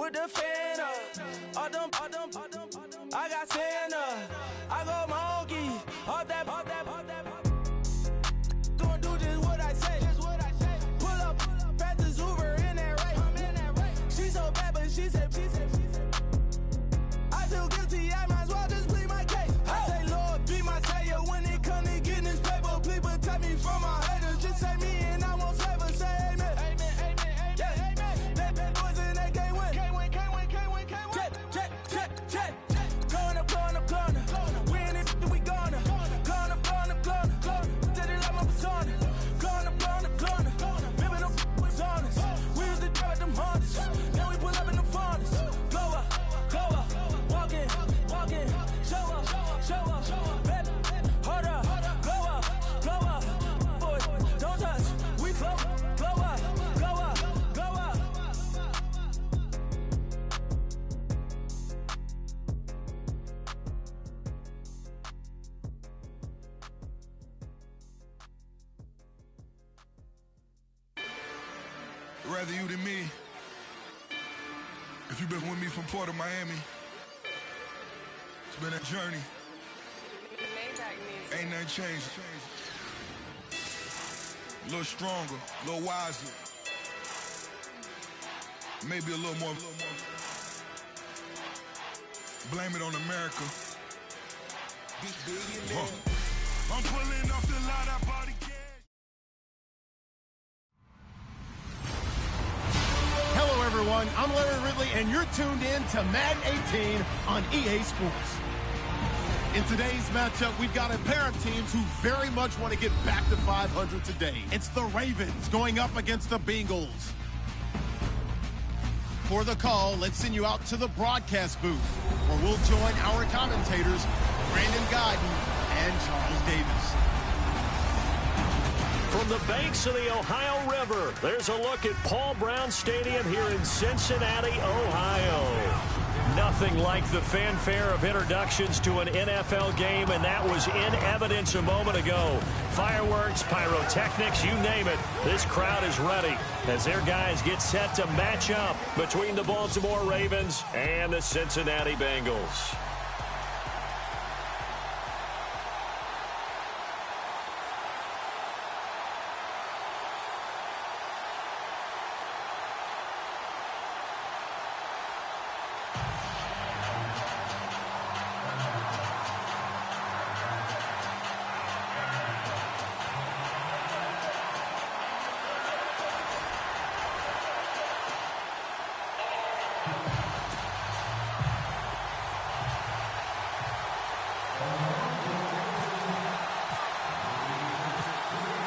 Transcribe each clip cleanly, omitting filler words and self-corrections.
with the fan up. All them, I got Santa. I go monkey, all that. Don't do just what I say. Pull up, pass the Uber in that race. She so bad, but she said. I feel guilty, I might as well just plead my case. I say, Lord, be my savior when it comes to getting this paper. Please protect me from my haters. Just say me and I won't save her. Say amen. Yeah. That bad boys and they can't win. Check. Going up. We in it, we gonna. Going up. Did it like my persona. Going up. Ripping them was honest. We used to drive them Hondas. Then we pull up in the Fondas. Go up. Walking. Show up. Baby, hold up. Blow up. Boy, don't touch. We flow up. Rather you than me. If you've been with me from Port of Miami, it's been a journey. Ain't nothing changed. A little stronger, a little wiser. Maybe a little more. Blame it on America. I'm pulling off the lot, I body cash. Hello, everyone. I'm Larry Ridley, and you're tuned in to Madden 18 on EA Sports. In today's matchup, we've got a pair of teams who very much want to get back to 500 today. It's the Ravens going up against the Bengals. For the call, let's send you out to the broadcast booth, where we'll join our commentators, Brandon Godden and Charles Davis. From the banks of the Ohio River, there's a look at Paul Brown Stadium here in Cincinnati, Ohio. Nothing like the fanfare of introductions to an NFL game, and that was in evidence a moment ago. Fireworks, pyrotechnics, you name it. This crowd is ready as their guys get set to match up between the Baltimore Ravens and the Cincinnati Bengals.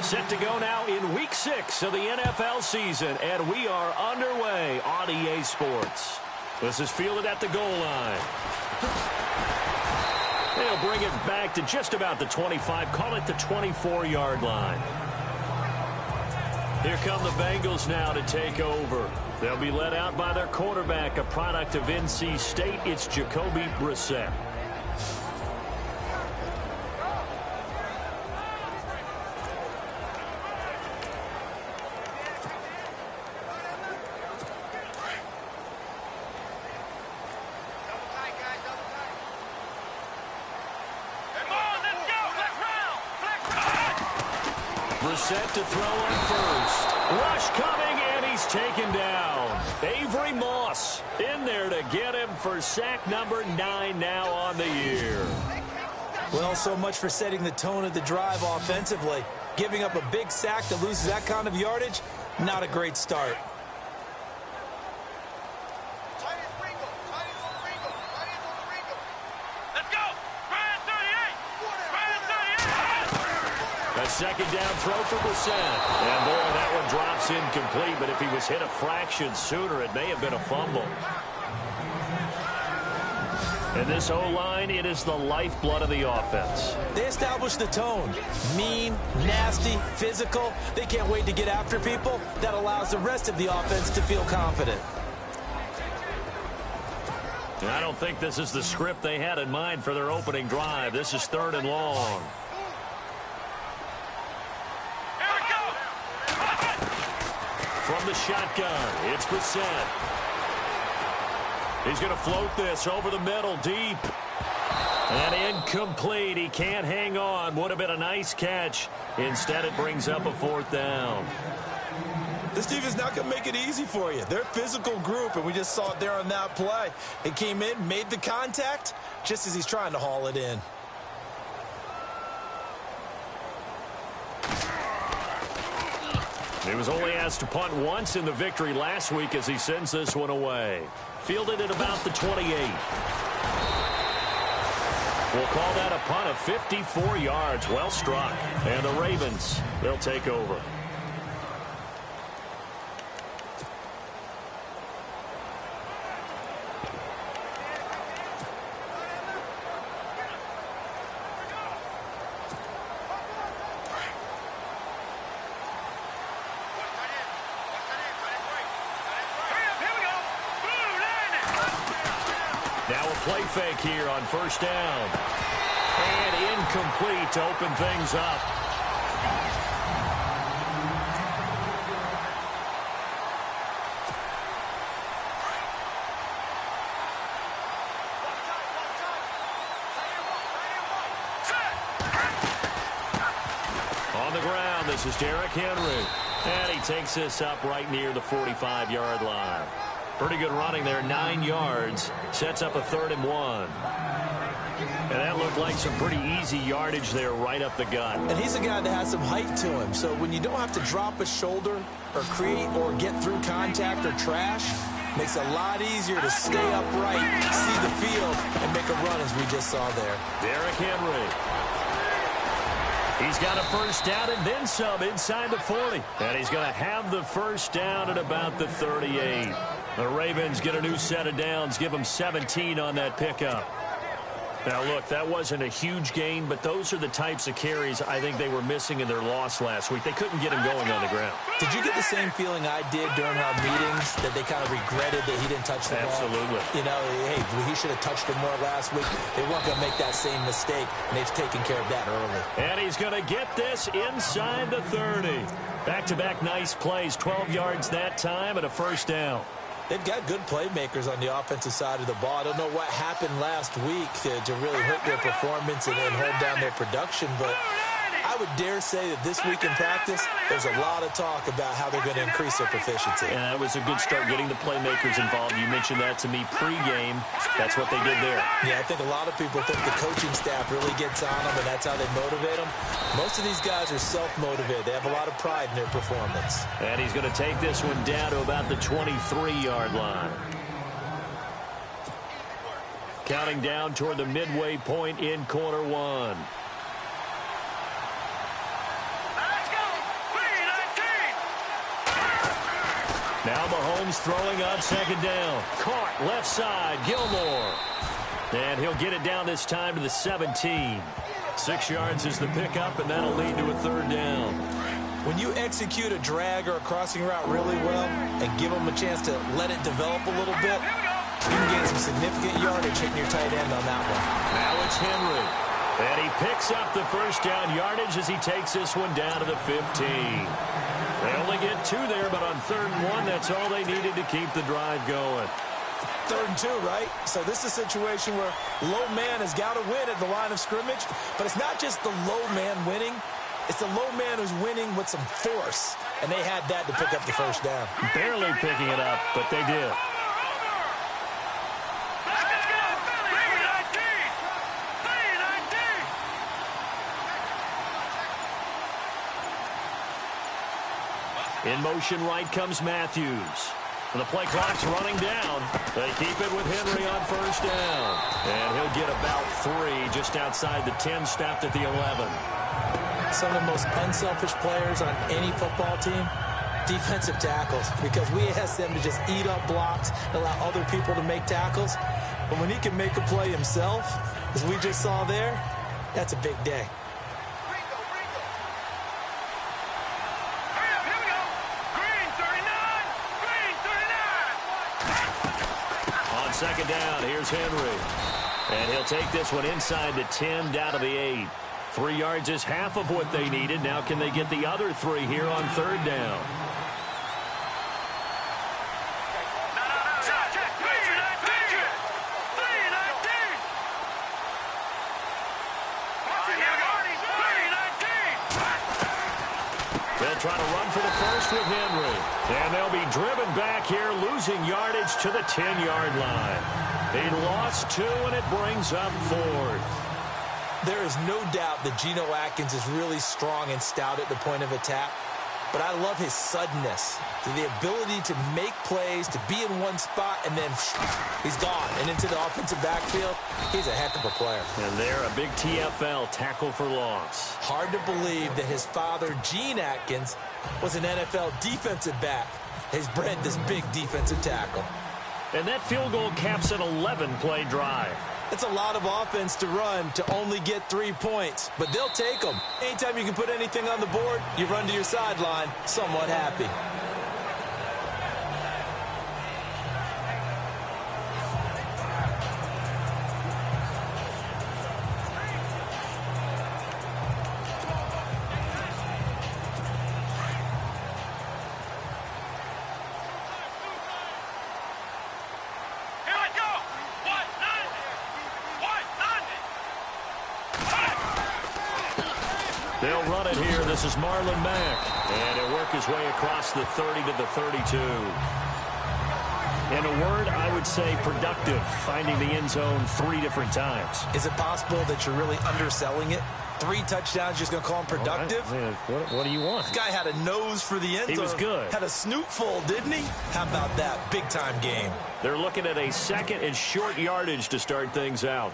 Set to go now in Week 6 of the NFL season, and we are underway on EA Sports. This is fielded at the goal line. They'll bring it back to just about the 25, call it the 24-yard line. Here come the Bengals now to take over. They'll be led out by their quarterback, a product of NC State. It's Jacoby Brissett. Brissett to throw on first. Rush coming, and he's taken down. Avery Moss in there to get him for sack number 9 now on the year. Well, so much for setting the tone of the drive offensively. Giving up a big sack that loses that kind of yardage, not a great start. Second down throw for Brissett. And, boy, that one drops incomplete, but if he was hit a fraction sooner, it may have been a fumble. And this O-line, it is the lifeblood of the offense. They establish the tone. Mean, nasty, physical. They can't wait to get after people. That allows the rest of the offense to feel confident. And I don't think this is the script they had in mind for their opening drive. This is 3rd and long. From the shotgun, it's Brissett. He's going to float this over the middle, deep. And incomplete. He can't hang on. Would have been a nice catch. Instead, it brings up a 4th down. This defense not going to make it easy for you. They're a physical group, and we just saw it there on that play. It came in, made the contact, just as he's trying to haul it in. He was only asked to punt once in the victory last week as he sends this one away. Fielded at about the 28. We'll call that a punt of 54 yards. Well struck. And the Ravens, they'll take over. Now a play fake here on 1st down. And incomplete to open things up. On the ground, this is Derrick Henry. And he takes this up right near the 45-yard line. Pretty good running there, 9 yards. Sets up a 3rd and 1. And that looked like some pretty easy yardage there right up the gut. And he's a guy that has some height to him. So when you don't have to drop a shoulder or create or get through contact or trash, makes it a lot easier to stay upright, see the field, and make a run as we just saw there. Derrick Henry. He's got a 1st down and then some inside the 40. And he's going to have the 1st down at about the 38. The Ravens get a new set of downs, give them 17 on that pickup. Now, look, that wasn't a huge gain, but those are the types of carries I think they were missing in their loss last week. They couldn't get him going on the ground. Did you get the same feeling I did during our meetings, that they kind of regretted that he didn't touch the ball? Absolutely. You know, hey, he should have touched it more last week. They weren't going to make that same mistake, and they've taken care of that early. And he's going to get this inside the 30. Back-to-back nice plays, 12 yards that time and a 1st down. They've got good playmakers on the offensive side of the ball. I don't know what happened last week to really hurt their performance and hold down their production, but I would dare say that this week in practice, there's a lot of talk about how they're going to increase their proficiency. And that was a good start getting the playmakers involved. You mentioned that to me pregame. That's what they did there. Yeah, I think a lot of people think the coaching staff really gets on them, and that's how they motivate them. Most of these guys are self-motivated. They have a lot of pride in their performance. And he's going to take this one down to about the 23-yard line. Counting down toward the midway point in quarter 1. Now Mahomes throwing on 2nd down. Caught left side, Gilmore. And he'll get it down this time to the 17. 6 yards is the pickup, and that'll lead to a 3rd down. When you execute a drag or a crossing route really well and give them a chance to let it develop a little bit, you can get some significant yardage hitting your tight end on that one. Now it's Henry. And he picks up the 1st down yardage as he takes this one down to the 15. They only get 2 there, but on 3rd and 1, that's all they needed to keep the drive going. 3rd and 2, right? So this is a situation where low man has got to win at the line of scrimmage, but it's not just the low man winning. It's the low man who's winning with some force, and they had that to pick up the 1st down. Barely picking it up, but they did. In motion right comes Matthews. The play clock's running down. They keep it with Henry on 1st down. And he'll get about 3 just outside the 10, stopped at the 11. Some of the most unselfish players on any football team, defensive tackles, because we ask them to just eat up blocks and allow other people to make tackles. But when he can make a play himself, as we just saw there, that's a big day. On 2nd down, here's Henry. And he'll take this one inside the 10, down to the 8. 3 yards is half of what they needed. Now can they get the other 3 here on 3rd down? They'll try to run for the first with Henry. And they'll be driven back here, losing yardage to the 10-yard line. He lost 2, and it brings up 4th. There is no doubt that Geno Atkins is really strong and stout at the point of attack. But I love his suddenness, the ability to make plays, to be in one spot, and then he's gone. And into the offensive backfield, he's a heck of a player. And they're a big TFL, tackle for loss. Hard to believe that his father, Gene Atkins, was an NFL defensive back. He's bred this big defensive tackle. And that field goal caps an 11-play drive. It's a lot of offense to run to only get 3 points, but they'll take them. Anytime you can put anything on the board, you run to your sideline somewhat happy. They'll run it here. This is Marlon Mack. And he'll work his way across the 30 to the 32. In a word, I would say productive, finding the end zone 3 different times. Is it possible that you're really underselling it? 3 touchdowns, just going to call him productive? What do you want? This guy had a nose for the end zone. He was good. Had a snootful, didn't he? How about that? Big-time game. They're looking at a 2nd and short yardage to start things out.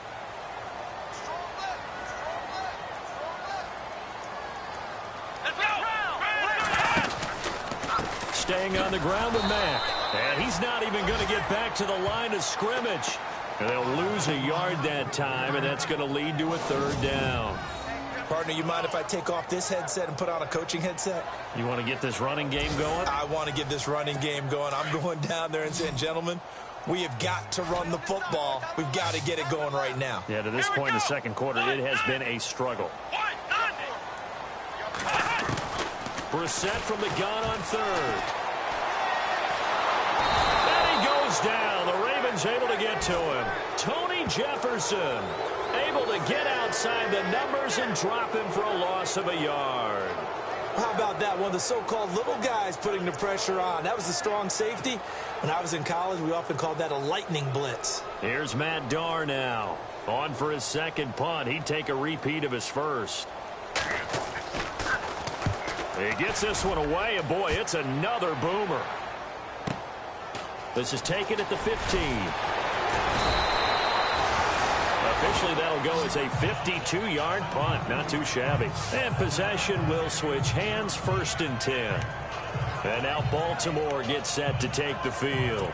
Staying on the ground with Mack. And he's not even going to get back to the line of scrimmage. And they'll lose a yard that time, and that's going to lead to a 3rd down. Partner, you mind if I take off this headset and put on a coaching headset? You want to get this running game going? I want to get this running game going. I'm going down there and saying, gentlemen, we have got to run the football. We've got to get it going right now. Yeah, to this point in the 2nd quarter, it has been a struggle. Brissett from the gun on 3rd. And he goes down. The Ravens able to get to him. Tony Jefferson able to get outside the numbers and drop him for a loss of a yard. How about that? One of the so-called little guys putting the pressure on. That was a strong safety. When I was in college, we often called that a lightning blitz. Here's Matt Darr now. On for his 2nd punt. He'd take a repeat of his 1st. He gets this one away, and boy, it's another boomer. This is taken at the 15. Officially, that'll go as a 52-yard punt. Not too shabby. And possession will switch hands, 1st and 10. And now Baltimore gets set to take the field.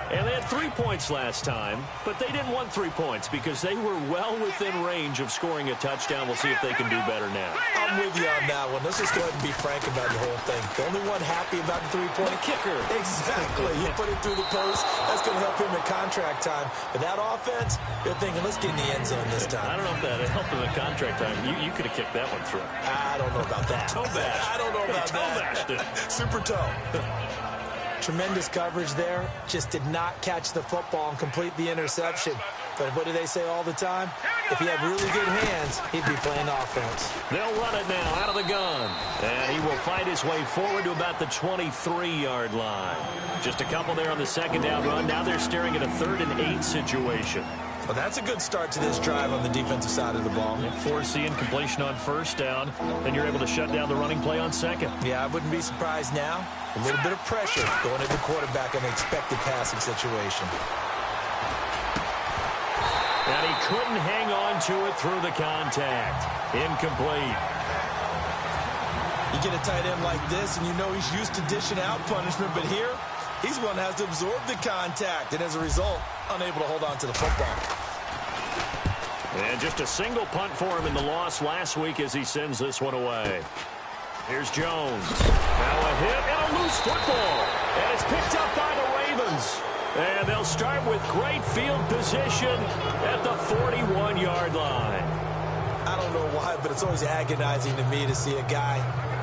And they had 3 points last time, but they didn't want 3 points because they were well within range of scoring a touchdown. We'll see if they can do better now. I'm with you on that one. Let's just go ahead and be frank about the whole thing. The only one happy about the 3-point kicker. Exactly. You put it through the post. That's going to help him in contract time. But that offense, they're thinking, let's get in the end zone this time. I don't know if that helped him in contract time. You could have kicked that one through. I don't know about that. Toe bash. I don't know about toe bashed it. Super toe. Tremendous coverage there. Just did not catch the football and complete the interception. But what do they say all the time? If he had really good hands, he'd be playing offense. They'll run it now out of the gun. And he will fight his way forward to about the 23-yard line. Just a couple there on the 2nd down run. Now they're staring at a 3rd and 8 situation. Well, that's a good start to this drive on the defensive side of the ball. Forcing completion on 1st down. Then you're able to shut down the running play on 2nd. Yeah, I wouldn't be surprised now. A little bit of pressure going at the quarterback in an expected passing situation. And he couldn't hang on to it through the contact. Incomplete. You get a tight end like this, and you know he's used to dishing out punishment, but here, he's one that has to absorb the contact, and as a result, unable to hold on to the football. And just a single punt for him in the loss last week as he sends this one away. Here's Jones. Now a hit and a loose football. And it's picked up by the Ravens. And they'll start with great field position at the 41-yard line. I don't know why, but it's always agonizing to me to see a guy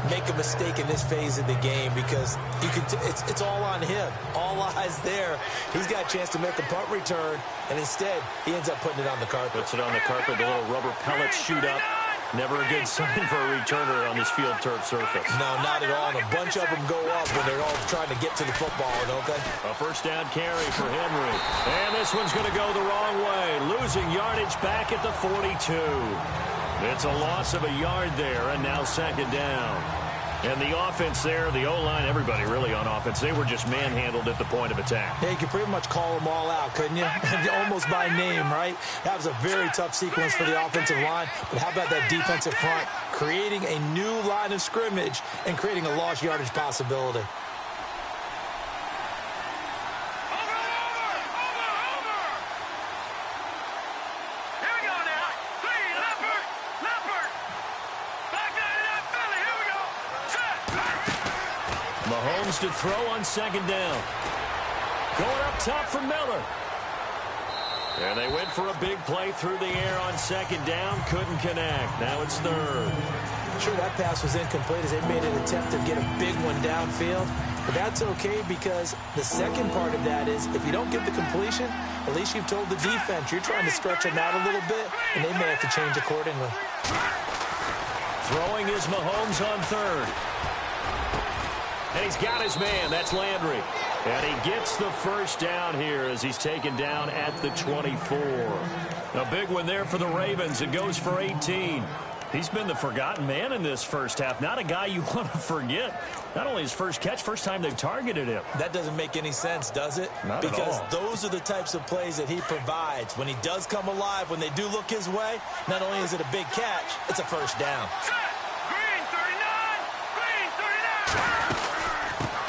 make a mistake in this phase of the game because you can it's all on him. All eyes there. He's got a chance to make a punt return, and instead he ends up putting it on the carpet. Puts it on the carpet. The little rubber pellets shoot up. Never a good sign for a returner on this field turf surface. No, not at all. And a bunch of them go up when they're all trying to get to the football, don't they? A first down carry for Henry. And this one's going to go the wrong way. Losing yardage back at the 42. It's a loss of a yard there, and now second down. And the offense there, the O-line, everybody really on offense, they were just manhandled at the point of attack. Yeah, you could pretty much call them all out, couldn't you? Almost by name, right? That was a very tough sequence for the offensive line. But how about that defensive front creating a new line of scrimmage and creating a lost yardage possibility? Mahomes to throw on second down. Going up top for Miller. And they went for a big play through the air on second down. Couldn't connect. Now it's third. Sure, that pass was incomplete as they made an attempt to get a big one downfield. But that's okay because the second part of that is if you don't get the completion, at least you've told the defense you're trying to stretch them out a little bit, and they may have to change accordingly. Throwing is Mahomes on third. And he's got his man. That's Landry. And he gets the first down here as he's taken down at the 24. A big one there for the Ravens. It goes for 18. He's been the forgotten man in this first half. Not a guy you want to forget. Not only his first catch, first time they've targeted him. That doesn't make any sense, does it? Not at all. Because those are the types of plays that he provides. When he does come alive, when they do look his way, not only is it a big catch, it's a first down. Green 39! Green 39!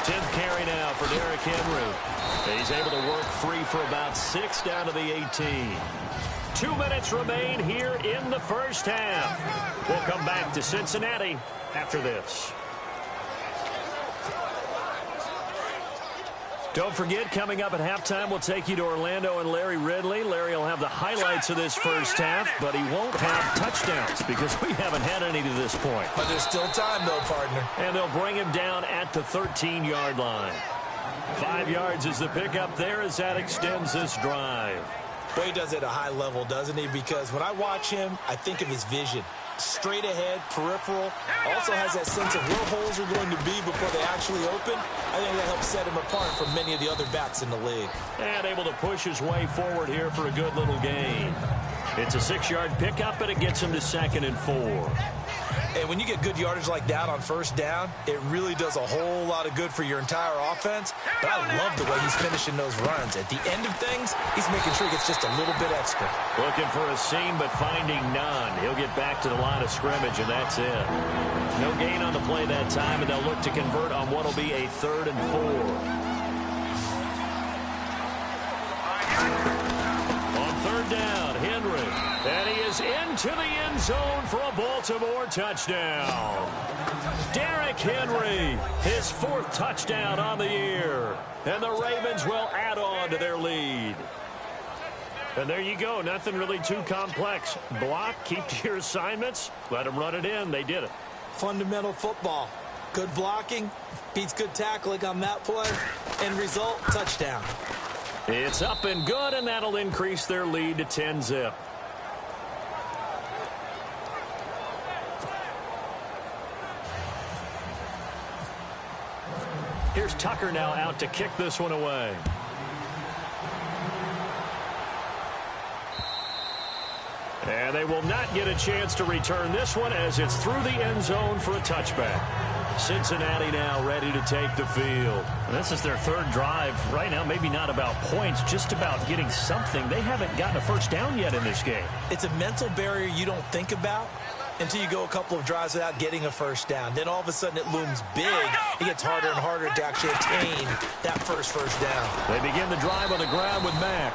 10th carry now for Derrick Henry. He's able to work free for about 6 down to the 18. 2 minutes remain here in the first half. We'll come back to Cincinnati after this. Don't forget, coming up at halftime, we'll take you to Orlando and Larry Ridley. Larry will have the highlights of this first half, but he won't have touchdowns because we haven't had any to this point. But there's still time, though, partner. And they'll bring him down at the 13-yard line. 5 yards is the pickup there as that extends this drive. Well, he does it at a high level, doesn't he? Because when I watch him, I think of his vision. Straight ahead, peripheral. Also has that sense of where holes are going to be before they actually open. I think that helps set him apart from many of the other backs in the league. And able to push his way forward here for a good little gain. It's a 6-yard pickup, and it gets him to 2nd and 4. And when you get good yardage like that on first down, it really does a whole lot of good for your entire offense. But I love the way he's finishing those runs. At the end of things, he's making sure he gets just a little bit extra. Looking for a seam, but finding none. He'll get back to the line of scrimmage, and that's it. No gain on the play that time, and they'll look to convert on what will be a 3rd and 4. On 3rd down, Henry. And he is into the end zone for a Baltimore touchdown. Derrick Henry, his 4th touchdown on the year. And the Ravens will add on to their lead. And there you go. Nothing really too complex. Block, keep to your assignments, let them run it in. They did it. Fundamental football. Good blocking, beats good tackling on that play. End result, touchdown. It's up and good, and that'll increase their lead to 10-zip. Here's Tucker now out to kick this one away. And they will not get a chance to return this one as it's through the end zone for a touchback. Cincinnati now ready to take the field. This is their 3rd drive. Right now, maybe not about points, just about getting something. They haven't gotten a first down yet in this game. It's a mental barrier you don't think about until you go a couple of drives without getting a first down. Then all of a sudden it looms big. It gets harder and harder to actually attain that first down. They begin the drive on the ground with Mack.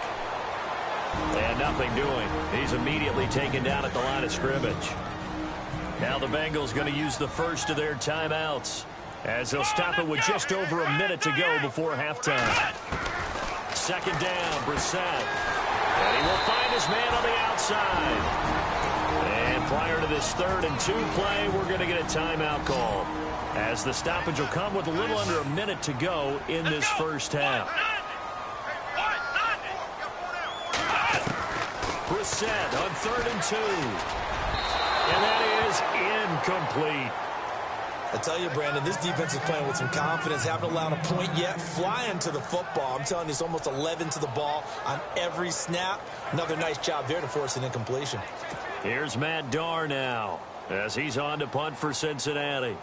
And nothing doing. He's immediately taken down at the line of scrimmage. Now the Bengals going to use the first of their timeouts as they'll stop it with just over a minute to go before halftime. 2nd down, Brissett. And he will find his man on the outside. And prior to this 3rd and 2 play, we're going to get a timeout call as the stoppage will come with a little under a minute to go in this first half. set on 3rd and 2. And that is incomplete. I tell you, Brandon, this defense is playing with some confidence. Haven't allowed a point yet. Flying to the football. I'm telling you, it's almost 11 to the ball on every snap. Another nice job there to force an incompletion. Here's Matt Darr now as he's on to punt for Cincinnati.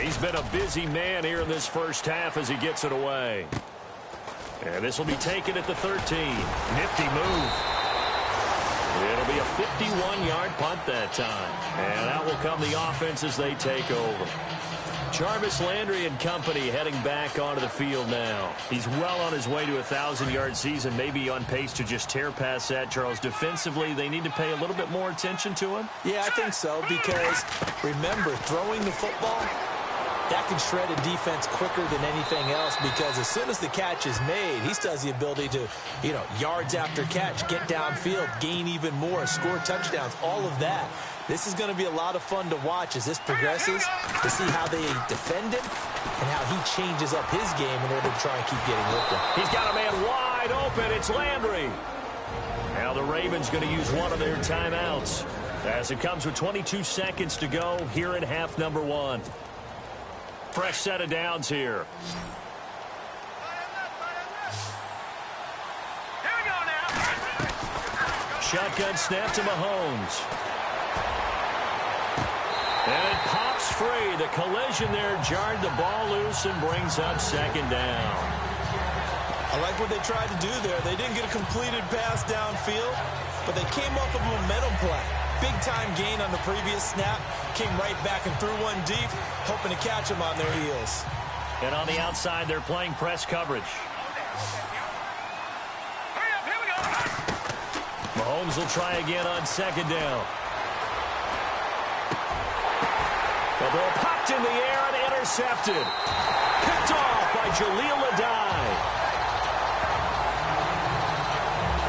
He's been a busy man here in this first half as he gets it away. And this will be taken at the 13. Nifty move. It'll be a 51-yard punt that time. And out will come the offense as they take over. Jarvis Landry and company heading back onto the field now. He's well on his way to a 1,000-yard season, maybe on pace to just tear past that, Charles. Defensively, they need to pay a little bit more attention to him? Yeah, I think so, because remember, throwing the football, that can shred a defense quicker than anything else, because as soon as the catch is made, he still has the ability to, yards after catch, get downfield, gain even more, score touchdowns, all of that. This is going to be a lot of fun to watch as this progresses, to see how they defend him and how he changes up his game in order to try and keep getting open. He's got a man wide open. It's Landry. Now the Ravens going to use one of their timeouts as it comes with 22 seconds to go here in half number 1. Fresh set of downs here. Here we go now. Shotgun snap to Mahomes. And it pops free. The collision there jarred the ball loose and brings up second down. I like what they tried to do there. They didn't get a completed pass downfield, but they came off of a momentum play. Big-time gain on the previous snap. Came right back and threw one deep, hoping to catch them on their heels. And on the outside, they're playing press coverage. Hurry up, here we go. Mahomes will try again on second down. The ball popped in the air and intercepted. Picked off by Jaleel Adai.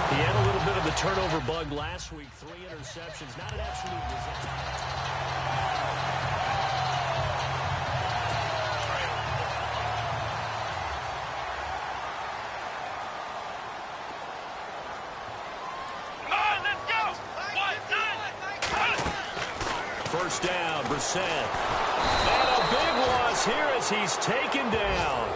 He had a little bit of the turnover bug last week. 3 interceptions. Not an absolute disaster. First down, Brissett. And a big loss here as he's taken down.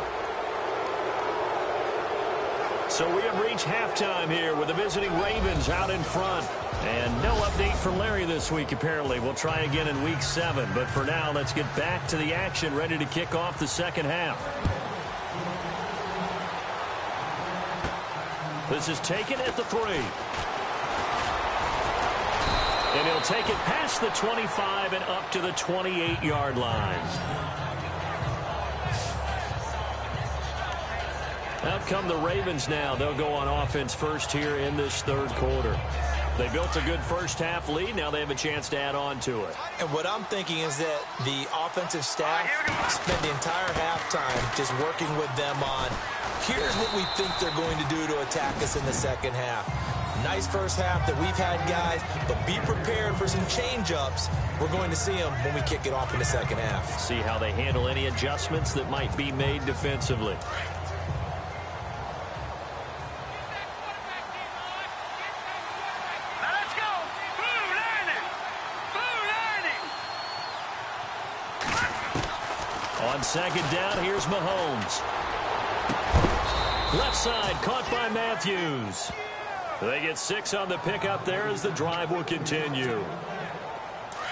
So we have reached halftime here with the visiting Ravens out in front. And no update from Larry this week, apparently. We'll try again in week 7. But for now, let's get back to the action, ready to kick off the second half. This is taken at the 3. And he'll take it past the 25 and up to the 28-yard line. Out come the Ravens now. They'll go on offense first here in this third quarter. They built a good first half lead. Now they have a chance to add on to it. And what I'm thinking is that the offensive staff spent the entire halftime just working with them on, here's what we think they're going to do to attack us in the second half. Nice first half that we've had, guys, but be prepared for some change-ups. We're going to see them when we kick it off in the second half. See how they handle any adjustments that might be made defensively. Now let's go. Blue lining. Blue lining. On second down, here's Mahomes. Left side, caught by Matthews. They get 6 on the pickup there as the drive will continue.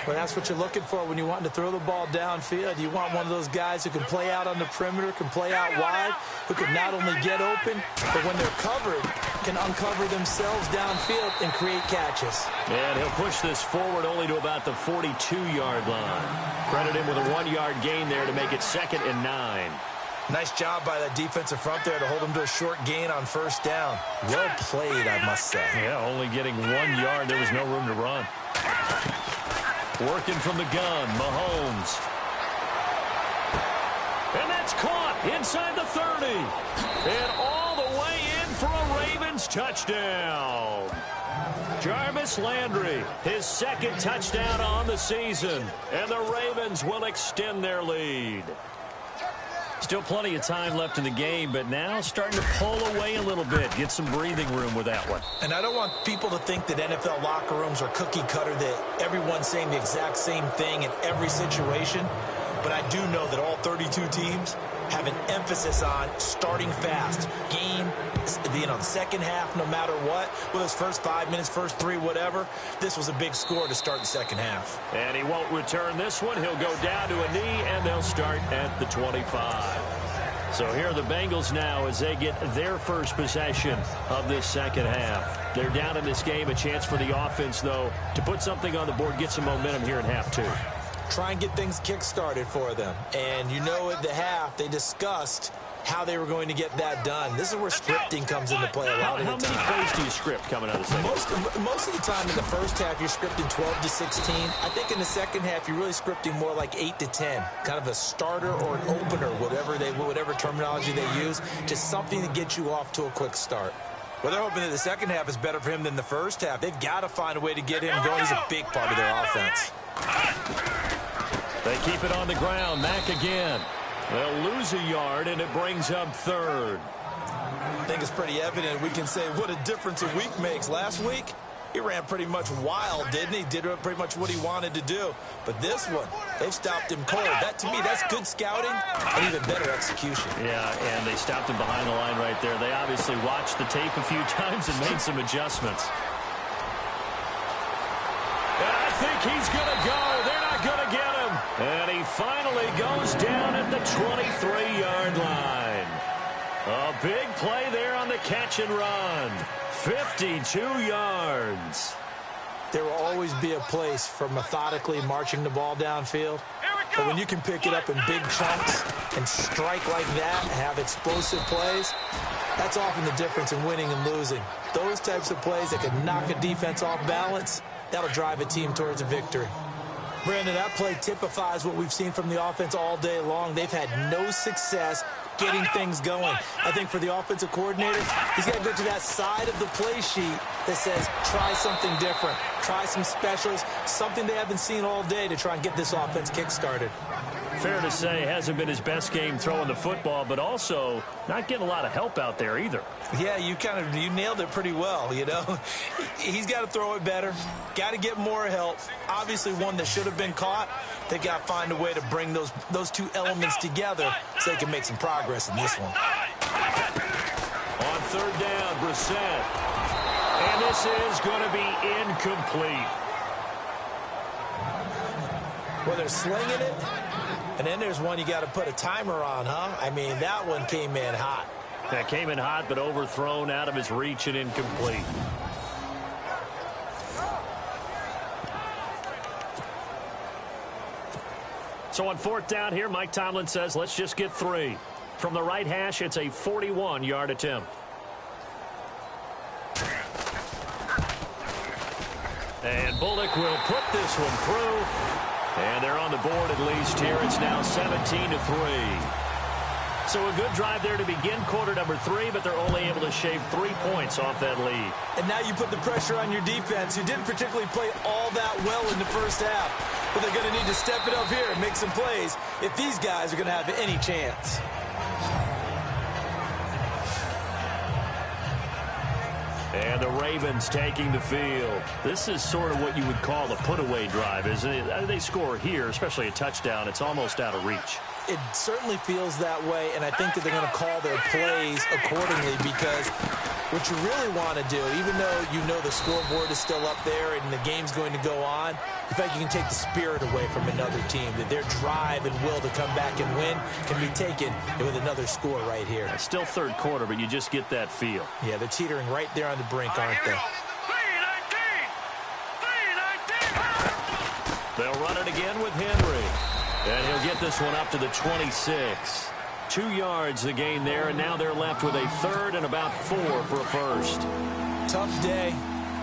Well, that's what you're looking for when you want to throw the ball downfield. You want one of those guys who can play out on the perimeter, can play out wide, who can not only get open, but when they're covered, can uncover themselves downfield and create catches. And he'll push this forward only to about the 42-yard line. Credit him with a 1-yard gain there to make it 2nd and 9. Nice job by that defensive front there to hold him to a short gain on first down. Well played, I must say. Yeah, only getting 1 yard. There was no room to run. Working from the gun, Mahomes. And that's caught inside the 30. And all the way in for a Ravens touchdown. Jarvis Landry, his 2nd touchdown on the season. And the Ravens will extend their lead. Still plenty of time left in the game, but now starting to pull away a little bit. Get some breathing room with that one. And I don't want people to think that NFL locker rooms are cookie cutter, that everyone's saying the exact same thing in every situation. But I do know that all 32 teams have an emphasis on starting fast. Game, the second half, no matter what. Whether it's first 5 minutes, first 3, whatever. This was a big score to start the second half. And he won't return this one. He'll go down to a knee, and they'll start at the 25. So here are the Bengals now as they get their first possession of this second half. They're down in this game. A chance for the offense, though, to put something on the board, get some momentum here in half 2. Try and get things kick-started for them. And you know at the half, they discussed how they were going to get that done. This is where scripting comes into play a lot of the time. How many plays do you script coming out of the second? Most of the time in the first half, you're scripting 12 to 16. I think in the second half, you're really scripting more like 8 to 10. Kind of a starter or an opener, whatever terminology they use. Just something to get you off to a quick start. Well, they're hoping that the second half is better for him than the first half. They've got to find a way to get him going. He's a big part of their offense. They keep it on the ground. Mack again. They'll lose a yard, and it brings up third. I think it's pretty evident. We can say what a difference a week makes. Last week, he ran pretty much wild, didn't he? Did pretty much what he wanted to do. But this one, they've stopped him cold. That, to me, that's good scouting and even better execution. Yeah, and they stopped him behind the line right there. They obviously watched the tape a few times and made some adjustments. And I think he's going to go. They're not going to get him. And he finally goes down at the 23-yard line. A big play there on the catch and run. 52 yards. There will always be a place for methodically marching the ball downfield. But when you can pick it up in big chunks and strike like that and have explosive plays, that's often the difference in winning and losing. Those types of plays that can knock a defense off balance, that'll drive a team towards a victory. Brandon, that play typifies what we've seen from the offense all day long. They've had no success getting things going. I think for the offensive coordinator, he's got to go to that side of the play sheet that says, try something different, try some specials, something they haven't seen all day to try and get this offense kick-started. Fair to say, hasn't been his best game throwing the football, but also not getting a lot of help out there either. Yeah, you nailed it pretty well, you know. He's got to throw it better, got to get more help. Obviously one that should have been caught. They got to find a way to bring those two elements together so they can make some progress in this one. On third down, Brissett. And this is going to be incomplete. Well, they're slinging it. And then there's one you got to put a timer on, huh? I mean, that one came in hot. That came in hot, but overthrown, out of his reach and incomplete. So on fourth down here, Mike Tomlin says, let's just get 3. From the right hash, it's a 41-yard attempt. And Bullock will put this one through. And they're on the board at least here. It's now 17-3. So a good drive there to begin quarter number 3, but they're only able to shave 3 points off that lead. And now you put the pressure on your defense, who didn't particularly play all that well in the first half. But they're going to need to step it up here and make some plays if these guys are going to have any chance. And the Ravens taking the field. This is sort of what you would call a put-away drive, isn't it? They score here, especially a touchdown. It's almost out of reach. It certainly feels that way, and I think that they're going to call their plays accordingly, because what you really want to do, even though you know the scoreboard is still up there and the game's going to go on, in fact, you can take the spirit away from another team, that their drive and will to come back and win can be taken with another score right here. It's still third quarter, but you just get that feel. Yeah, they're teetering right there on the brink, aren't they? They'll run it again with Henry. And he'll get this one up to the 26. 2 yards the gain there, and now they're left with a third and about 4 for a first. Tough day.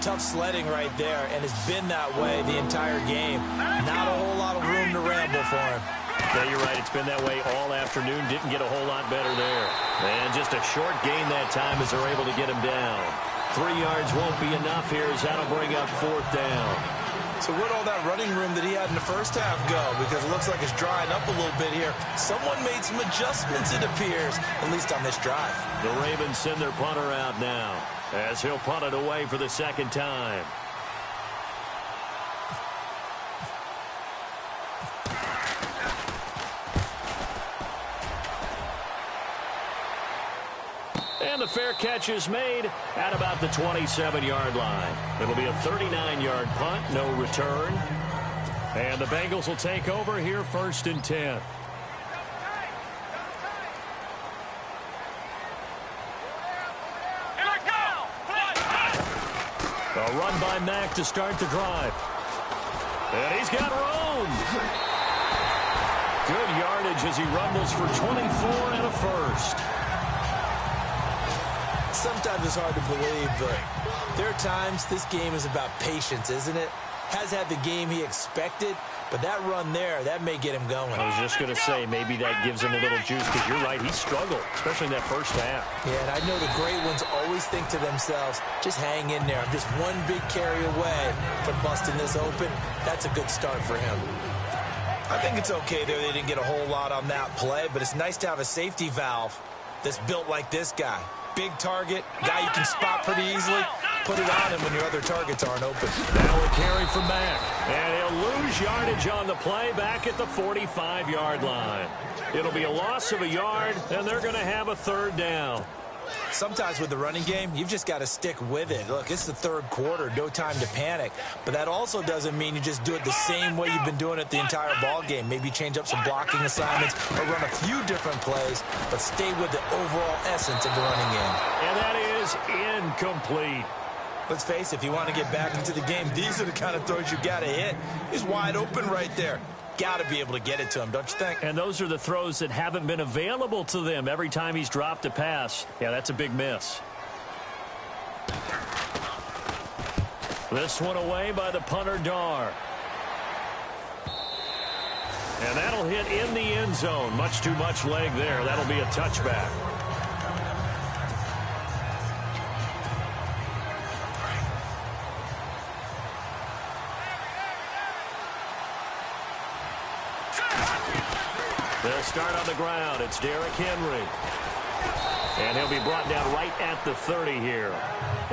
Tough sledding right there, and it's been that way the entire game. Not a whole lot of room to ramble for him. Yeah, you're right. It's been that way all afternoon. Didn't get a whole lot better there. And just a short gain that time as they're able to get him down. 3 yards won't be enough here as that'll bring up fourth down. So where'd all that running room that he had in the first half go? Because it looks like it's drying up a little bit here. Someone made some adjustments, it appears, at least on this drive. The Ravens send their punter out now as he'll punt it away for the second time. And the fair catch is made at about the 27-yard line. It'll be a 39-yard punt, no return. And the Bengals will take over here, 1st and 10. A run by Mack to start the drive. And he's got room. Good yardage as he rumbles for 24 and a first. Sometimes it's hard to believe, but there are times this game is about patience, isn't it? Has had the game he expected, but that run there, that may get him going. I was just going to say, maybe that gives him a little juice, because you're right, he struggled, especially in that first half. Yeah, and I know the great ones always think to themselves, just hang in there. I'm just one big carry away from busting this open. That's a good start for him. I think it's okay there. They didn't get a whole lot on that play, but it's nice to have a safety valve that's built like this guy. Big target, guy you can spot pretty easily. Put it on him when your other targets aren't open. Now a carry from Mack. And he'll lose yardage on the play back at the 45-yard line. It'll be a loss of a yard, and they're going to have a 3rd down. Sometimes with the running game, you've just got to stick with it. Look, it's the 3rd quarter, no time to panic. But that also doesn't mean you just do it the same way you've been doing it the entire ball game. Maybe change up some blocking assignments or run a few different plays, but stay with the overall essence of the running game. And that is incomplete. Let's face it, if you want to get back into the game, these are the kind of throws you got to hit. He's wide open right there. Got to be able to get it to him, don't you think? And those are the throws that haven't been available to them every time he's dropped a pass. Yeah, that's a big miss. This one away by the punter, Dar. And that'll hit in the end zone. Much too much leg there. That'll be a touchback. They'll start on the ground. It's Derrick Henry. And he'll be brought down right at the 30 here.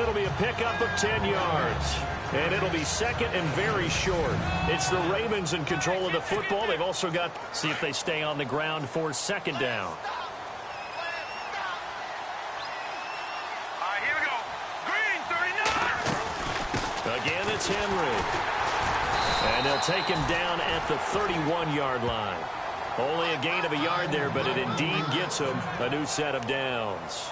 It'll be a pickup of 10 yards. And it'll be 2nd and very short. It's the Ravens in control of the football. They've also got, see if they stay on the ground for 2nd down. All right, here we go. Green, 39. Again, it's Henry. And they'll take him down at the 31-yard line. Only a gain of a yard there, but it indeed gets him a new set of downs.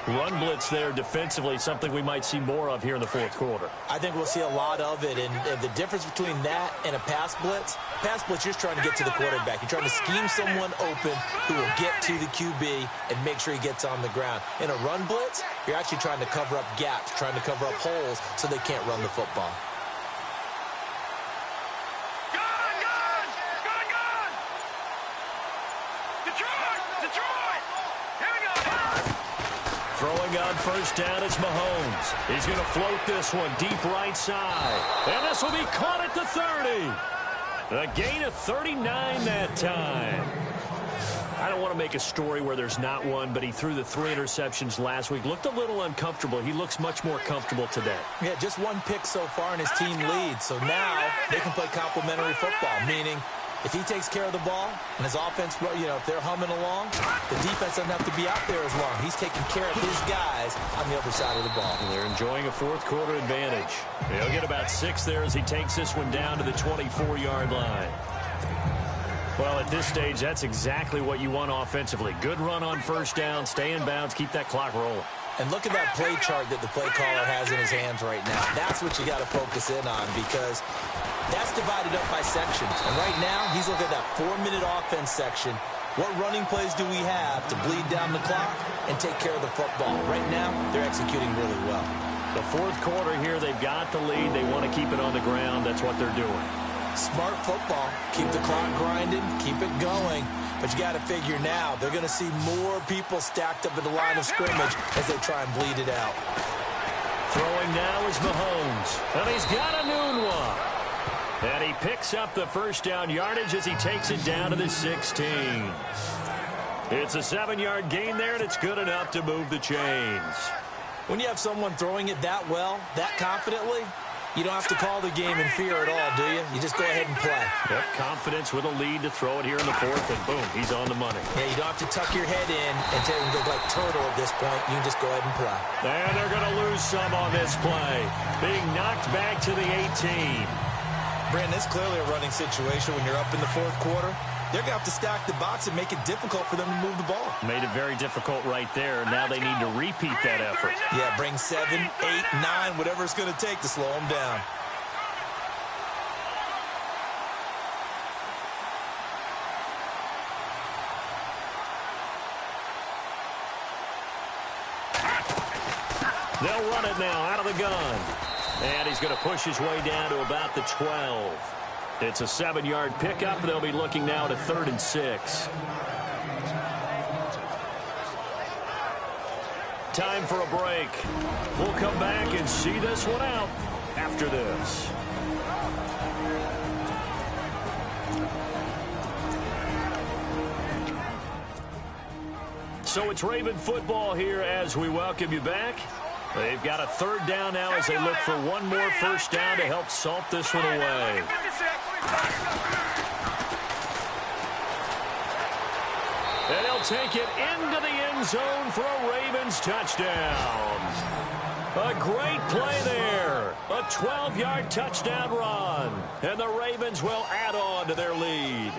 Run blitz there defensively, something we might see more of here in the 4th quarter. I think we'll see a lot of it, and the difference between that and a pass blitz, you're just trying to get to the quarterback. You're trying to scheme someone open who will get to the QB and make sure he gets on the ground. In a run blitz, you're actually trying to cover up gaps, trying to cover up holes so they can't run the football. Throwing on 1st down is Mahomes. He's going to float this one deep right side. And this will be caught at the 30. A gain of 39 that time. I don't want to make a story where there's not one, but he threw the 3 interceptions last week. Looked a little uncomfortable. He looks much more comfortable today. Yeah, just 1 pick so far and his team leads. So now they can play complementary football, meaning if he takes care of the ball and his offense, if they're humming along, the defense doesn't have to be out there as long. He's taking care of his guys on the other side of the ball. And they're enjoying a 4th quarter advantage. They'll get about 6 there as he takes this one down to the 24-yard line. Well, at this stage, that's exactly what you want offensively. Good run on 1st down, stay in bounds, keep that clock rolling. And look at that play chart that the play caller has in his hands right now. That's what you got to focus in on, because that's divided up by sections. And right now, he's looking at that 4-minute offense section. What running plays do we have to bleed down the clock and take care of the football? Right now, they're executing really well. The 4th quarter here, they've got the lead. They want to keep it on the ground. That's what they're doing. Smart football. Keep the clock grinding. Keep it going. But you got to figure now, they're going to see more people stacked up at the line of scrimmage as they try and bleed it out. Throwing now is Mahomes. And he's got a noon one. And he picks up the first down yardage as he takes it down to the 16. It's a 7-yard gain there, and it's good enough to move the chains. When you have someone throwing it that well, that confidently, you don't have to call the game in fear at all, do you? You just go ahead and play. Yep, confidence with a lead to throw it here in the fourth, and boom, he's on the money. Yeah, you don't have to tuck your head in and go like turtle at this point. You can just go ahead and play. And they're going to lose some on this play. Being knocked back to the 18. Brandon, it's clearly a running situation when you're up in the fourth quarter. They're going to have to stack the box and make it difficult for them to move the ball. Made it very difficult right there. Now they need to repeat that effort. Yeah, bring 7, 8, 9, whatever it's going to take to slow them down. They'll run it now out of the gun. And he's going to push his way down to about the 12. It's a 7-yard pickup. They'll be looking now to 3rd and 6. Time for a break. We'll come back and see this one out after this. So it's Raven football here as we welcome you back. They've got a 3rd down now as they look for one more first down to help salt this one away. And he'll take it into the end zone for a Ravens touchdown. A great play there. A 12-yard touchdown run. And the Ravens will add on to their lead.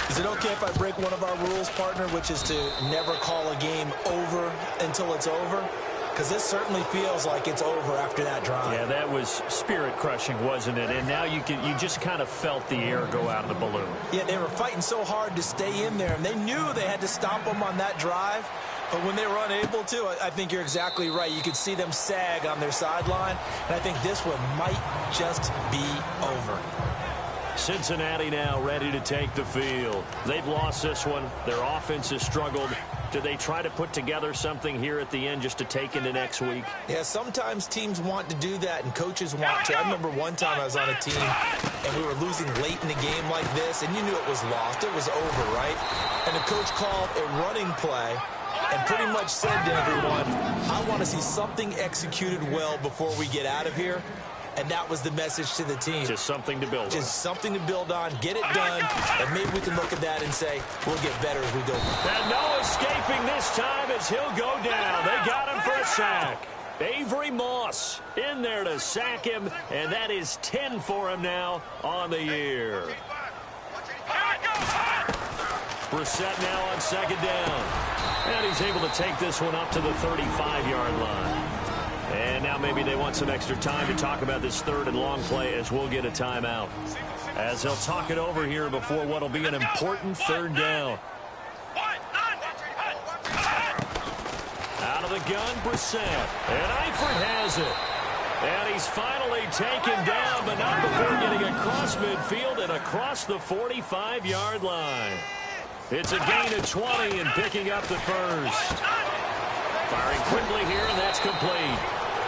Is it okay if I break one of our rules, partner, which is to never call a game over until it's over? Because this certainly feels like it's over after that drive. Yeah, that was spirit-crushing, wasn't it? And now you just kind of felt the air go out of the balloon. Yeah, they were fighting so hard to stay in there, and they knew they had to stop them on that drive. But when they were unable to, I think you're exactly right. You could see them sag on their sideline, and I think this one might just be over. Cincinnati now ready to take the field. They've lost this one. Their offense has struggled. Do they try to put together something here at the end just to take into next week? Yeah, sometimes teams want to do that and coaches want to. I remember one time I was on a team and we were losing late in the game like this, and you knew it was lost. It was over, right? And the coach called a running play and pretty much said to everyone, I want to see something executed well before we get out of here. And that was the message to the team. Just something to build on. Just something to build on, get it done, and maybe we can look at that and say, we'll get better as we go. And no escaping this time as he'll go down. They got him for a sack. Avery Moss in there to sack him, and that is 10 for him now on the year. Brissett now on 2nd down. And he's able to take this one up to the 35-yard line. And now maybe they want some extra time to talk about this 3rd and long play as we'll get a timeout. As they'll talk it over here before what will be an important 3rd down. Out of the gun, Brissett. And Eifert has it. And he's finally taken down, but not before getting across midfield and across the 45-yard line. It's a gain of 20 and picking up the first. Firing quickly here, and that's complete.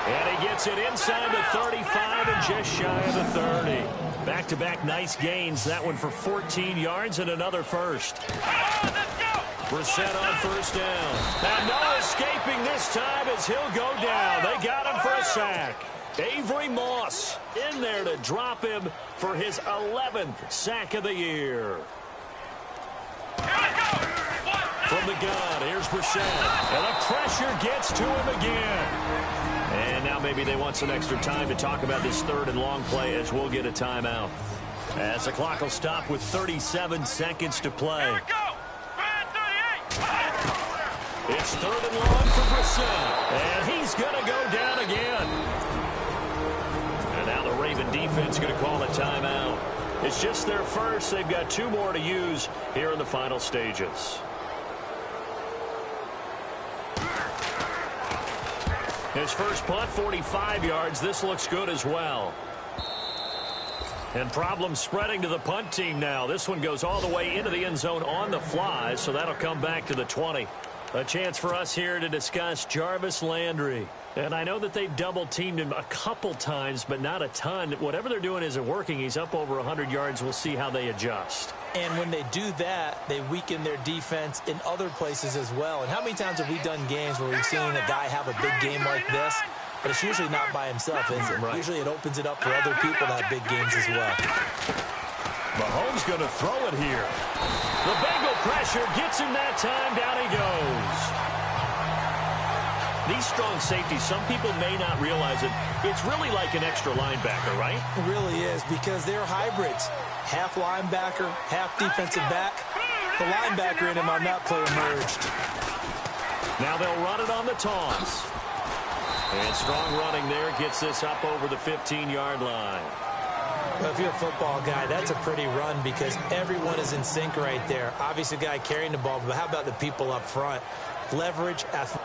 And he gets it inside the 35 and just shy of the 30. Back-to-back nice gains. That one for 14 yards and another first. Brissett on 1st down. And no escaping this time as he'll go down. They got him for a sack. Avery Moss in there to drop him for his 11th sack of the year. From the gun, here's Brissett. And the pressure gets to him again. And now maybe they want some extra time to talk about this 3rd and long play as we'll get a timeout. As the clock will stop with 37 seconds to play. It's 3rd and long for Brissett. And he's going to go down again. And now the Raven defense going to call a timeout. It's just their first. They've got 2 more to use here in the final stages. His first punt, 45 yards. This looks good as well. And problems spreading to the punt team now. This one goes all the way into the end zone on the fly, so that'll come back to the 20. A chance for us here to discuss Jarvis Landry. And I know that they've double-teamed him a couple times, but not a ton. Whatever they're doing isn't working. He's up over 100 yards. We'll see how they adjust. And when they do that, they weaken their defense in other places as well. And how many times have we done games where we've seen a guy have a big game like this? But it's usually not by himself, is it? Right. Usually it opens it up for other people to have big games as well. Mahomes going to throw it here. The Bengal pressure gets him that time. Down he goes. These strong safeties, some people may not realize it. It's really like an extra linebacker, right? It really is, because they're hybrids. Half linebacker, half defensive back. The linebacker in him on that play emerged. Now they'll run it on the toss. And strong running there gets this up over the 15-yard line. Well, if you're a football guy, that's a pretty run because everyone is in sync right there. Obviously, the guy carrying the ball, but how about the people up front? Leverage, athletic.